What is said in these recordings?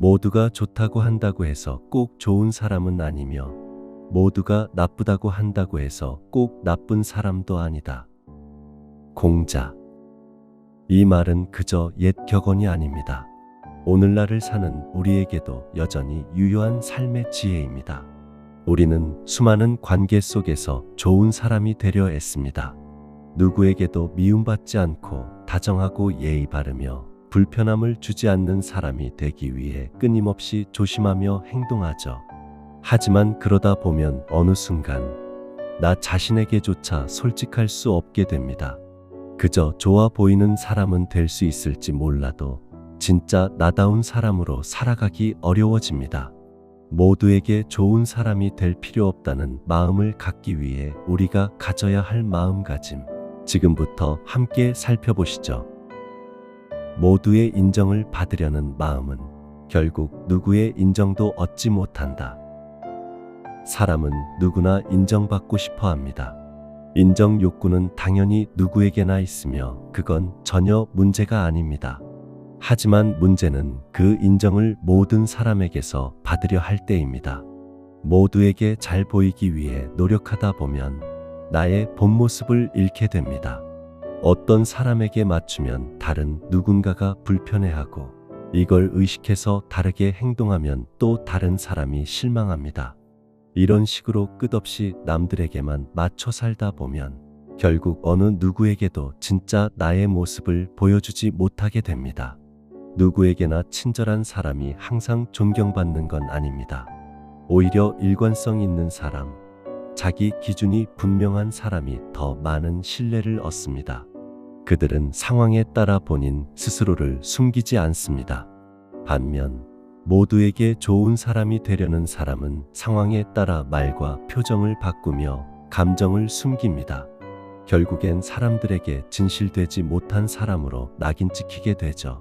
모두가 좋다고 한다고 해서 꼭 좋은 사람은 아니며 모두가 나쁘다고 한다고 해서 꼭 나쁜 사람도 아니다. 공자. 이 말은 그저 옛 격언이 아닙니다. 오늘날을 사는 우리에게도 여전히 유효한 삶의 지혜입니다. 우리는 수많은 관계 속에서 좋은 사람이 되려 애씁니다. 누구에게도 미움받지 않고 다정하고 예의 바르며 불편함을 주지 않는 사람이 되기 위해 끊임없이 조심하며 행동하죠. 하지만 그러다 보면 어느 순간 나 자신에게조차 솔직할 수 없게 됩니다. 그저 좋아 보이는 사람은 될 수 있을지 몰라도 진짜 나다운 사람으로 살아가기 어려워집니다. 모두에게 좋은 사람이 될 필요 없다는 마음을 갖기 위해 우리가 가져야 할 마음가짐, 지금부터 함께 살펴보시죠. 모두의 인정을 받으려는 마음은 결국 누구의 인정도 얻지 못한다. 사람은 누구나 인정받고 싶어 합니다. 인정 욕구는 당연히 누구에게나 있으며 그건 전혀 문제가 아닙니다. 하지만 문제는 그 인정을 모든 사람에게서 받으려 할 때입니다. 모두에게 잘 보이기 위해 노력하다 보면 나의 본 모습을 잃게 됩니다. 어떤 사람에게 맞추면 다른 누군가가 불편해하고 이걸 의식해서 다르게 행동하면 또 다른 사람이 실망합니다. 이런 식으로 끝없이 남들에게만 맞춰 살다 보면 결국 어느 누구에게도 진짜 나의 모습을 보여주지 못하게 됩니다. 누구에게나 친절한 사람이 항상 존경받는 건 아닙니다. 오히려 일관성 있는 사람, 자기 기준이 분명한 사람이 더 많은 신뢰를 얻습니다. 그들은 상황에 따라 본인 스스로를 숨기지 않습니다. 반면 모두에게 좋은 사람이 되려는 사람은 상황에 따라 말과 표정을 바꾸며 감정을 숨깁니다. 결국엔 사람들에게 진실되지 못한 사람으로 낙인 찍히게 되죠.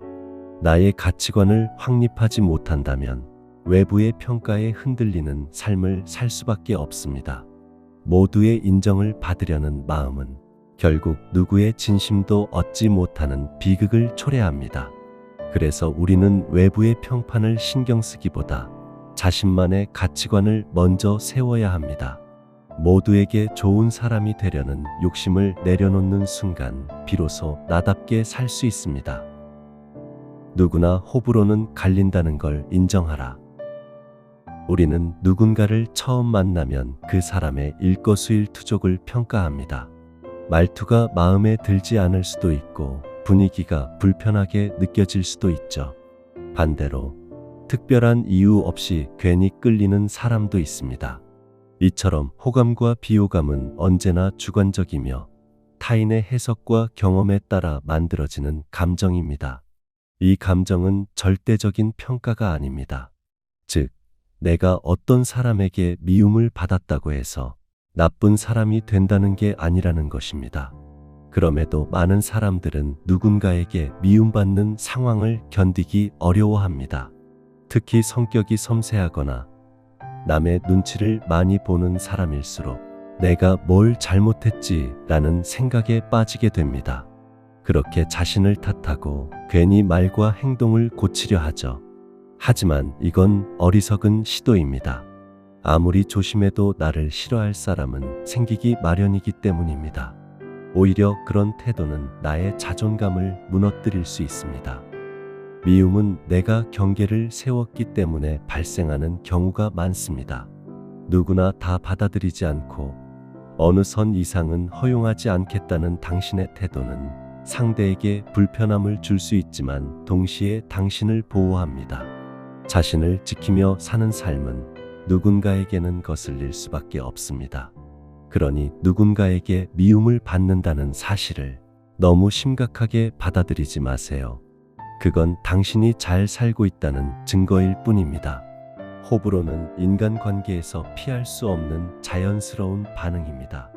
나의 가치관을 확립하지 못한다면 외부의 평가에 흔들리는 삶을 살 수밖에 없습니다. 모두의 인정을 받으려는 마음은 결국 누구의 진심도 얻지 못하는 비극을 초래합니다. 그래서 우리는 외부의 평판을 신경 쓰기보다 자신만의 가치관을 먼저 세워야 합니다. 모두에게 좋은 사람이 되려는 욕심을 내려놓는 순간 비로소 나답게 살 수 있습니다. 누구나 호불호는 갈린다는 걸 인정하라. 우리는 누군가를 처음 만나면 그 사람의 일거수일투족을 평가합니다. 말투가 마음에 들지 않을 수도 있고 분위기가 불편하게 느껴질 수도 있죠. 반대로 특별한 이유 없이 괜히 끌리는 사람도 있습니다. 이처럼 호감과 비호감은 언제나 주관적이며 타인의 해석과 경험에 따라 만들어지는 감정입니다. 이 감정은 절대적인 평가가 아닙니다. 즉, 내가 어떤 사람에게 미움을 받았다고 해서 나쁜 사람이 된다는 게 아니라는 것입니다. 그럼에도 많은 사람들은 누군가에게 미움받는 상황을 견디기 어려워합니다. 특히 성격이 섬세하거나 남의 눈치를 많이 보는 사람일수록 내가 뭘 잘못했지 라는 생각에 빠지게 됩니다. 그렇게 자신을 탓하고 괜히 말과 행동을 고치려 하죠. 하지만 이건 어리석은 시도입니다. 아무리 조심해도 나를 싫어할 사람은 생기기 마련이기 때문입니다. 오히려 그런 태도는 나의 자존감을 무너뜨릴 수 있습니다. 미움은 내가 경계를 세웠기 때문에 발생하는 경우가 많습니다. 누구나 다 받아들이지 않고 어느 선 이상은 허용하지 않겠다는 당신의 태도는 상대에게 불편함을 줄 수 있지만 동시에 당신을 보호합니다. 자신을 지키며 사는 삶은 누군가에게는 거슬릴 수밖에 없습니다. 그러니 누군가에게 미움을 받는다는 사실을 너무 심각하게 받아들이지 마세요. 그건 당신이 잘 살고 있다는 증거일 뿐입니다. 호불호는 인간관계에서 피할 수 없는 자연스러운 반응입니다.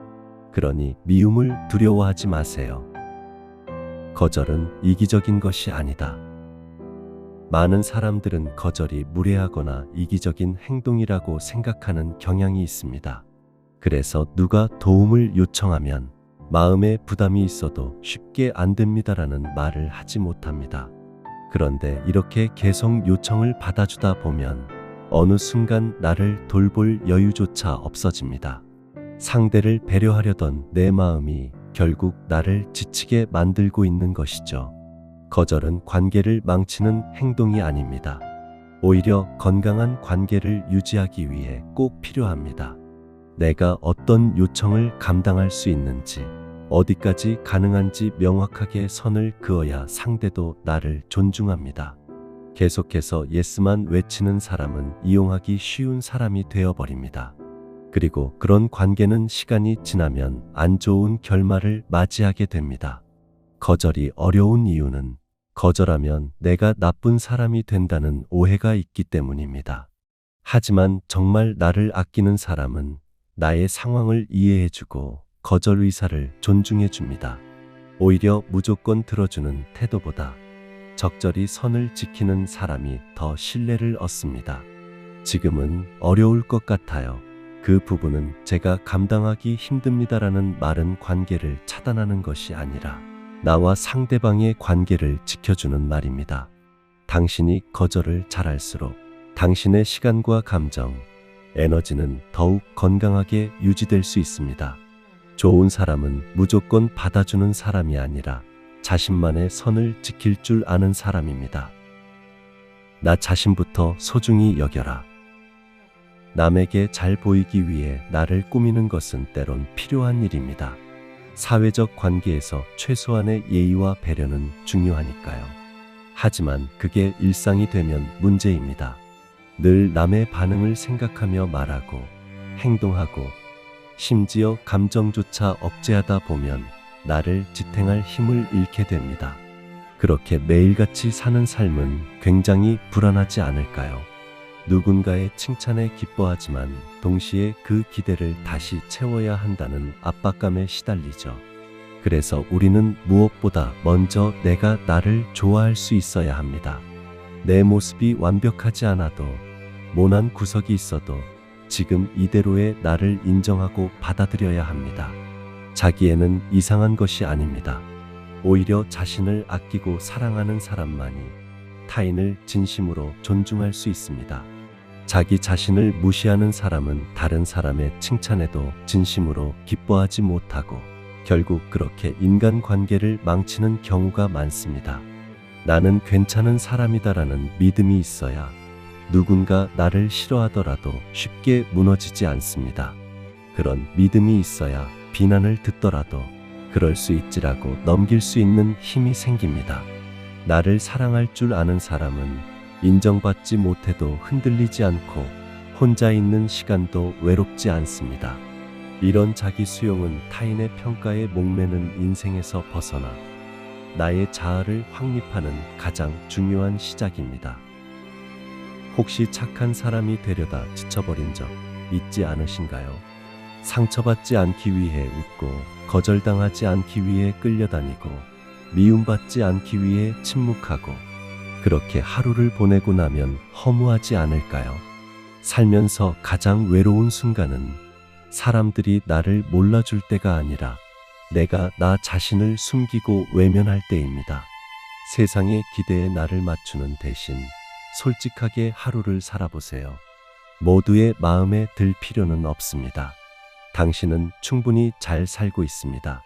그러니 미움을 두려워하지 마세요. 거절은 이기적인 것이 아니다. 많은 사람들은 거절이 무례하거나 이기적인 행동이라고 생각하는 경향이 있습니다. 그래서 누가 도움을 요청하면 마음에 부담이 있어도 쉽게 안 됩니다라는 말을 하지 못합니다. 그런데 이렇게 계속 요청을 받아주다 보면 어느 순간 나를 돌볼 여유조차 없어집니다. 상대를 배려하려던 내 마음이 결국 나를 지치게 만들고 있는 것이죠. 거절은 관계를 망치는 행동이 아닙니다. 오히려 건강한 관계를 유지하기 위해 꼭 필요합니다. 내가 어떤 요청을 감당할 수 있는지, 어디까지 가능한지 명확하게 선을 그어야 상대도 나를 존중합니다. 계속해서 예스만 외치는 사람은 이용하기 쉬운 사람이 되어버립니다. 그리고 그런 관계는 시간이 지나면 안 좋은 결말을 맞이하게 됩니다. 거절이 어려운 이유는 거절하면 내가 나쁜 사람이 된다는 오해가 있기 때문입니다. 하지만 정말 나를 아끼는 사람은 나의 상황을 이해해주고 거절 의사를 존중해줍니다. 오히려 무조건 들어주는 태도보다 적절히 선을 지키는 사람이 더 신뢰를 얻습니다. 지금은 어려울 것 같아요. 그 부분은 제가 감당하기 힘듭니다라는 말은 관계를 차단하는 것이 아니라 나와 상대방의 관계를 지켜주는 말입니다. 당신이 거절을 잘할수록 당신의 시간과 감정, 에너지는 더욱 건강하게 유지될 수 있습니다. 좋은 사람은 무조건 받아주는 사람이 아니라 자신만의 선을 지킬 줄 아는 사람입니다. 나 자신부터 소중히 여겨라. 남에게 잘 보이기 위해 나를 꾸미는 것은 때론 필요한 일입니다. 사회적 관계에서 최소한의 예의와 배려는 중요하니까요. 하지만 그게 일상이 되면 문제입니다. 늘 남의 반응을 생각하며 말하고 행동하고 심지어 감정조차 억제하다 보면 나를 지탱할 힘을 잃게 됩니다. 그렇게 매일같이 사는 삶은 굉장히 불안하지 않을까요? 누군가의 칭찬에 기뻐하지만 동시에 그 기대를 다시 채워야 한다는 압박감에 시달리죠. 그래서 우리는 무엇보다 먼저 내가 나를 좋아할 수 있어야 합니다. 내 모습이 완벽하지 않아도, 모난 구석이 있어도 지금 이대로의 나를 인정하고 받아들여야 합니다. 자기애는 이상한 것이 아닙니다. 오히려 자신을 아끼고 사랑하는 사람만이 타인을 진심으로 존중할 수 있습니다. 자기 자신을 무시하는 사람은 다른 사람의 칭찬에도 진심으로 기뻐하지 못하고 결국 그렇게 인간관계를 망치는 경우가 많습니다. 나는 괜찮은 사람이다라는 믿음이 있어야 누군가 나를 싫어하더라도 쉽게 무너지지 않습니다. 그런 믿음이 있어야 비난을 듣더라도 그럴 수 있지라고 넘길 수 있는 힘이 생깁니다. 나를 사랑할 줄 아는 사람은 인정받지 못해도 흔들리지 않고 혼자 있는 시간도 외롭지 않습니다. 이런 자기 수용은 타인의 평가에 목매는 인생에서 벗어나 나의 자아를 확립하는 가장 중요한 시작입니다. 혹시 착한 사람이 되려다 지쳐버린 적 있지 않으신가요? 상처받지 않기 위해 웃고 거절당하지 않기 위해 끌려다니고 미움받지 않기 위해 침묵하고 그렇게 하루를 보내고 나면 허무하지 않을까요? 살면서 가장 외로운 순간은 사람들이 나를 몰라줄 때가 아니라 내가 나 자신을 숨기고 외면할 때입니다. 세상의 기대에 나를 맞추는 대신 솔직하게 하루를 살아보세요. 모두의 마음에 들 필요는 없습니다. 당신은 충분히 잘 살고 있습니다.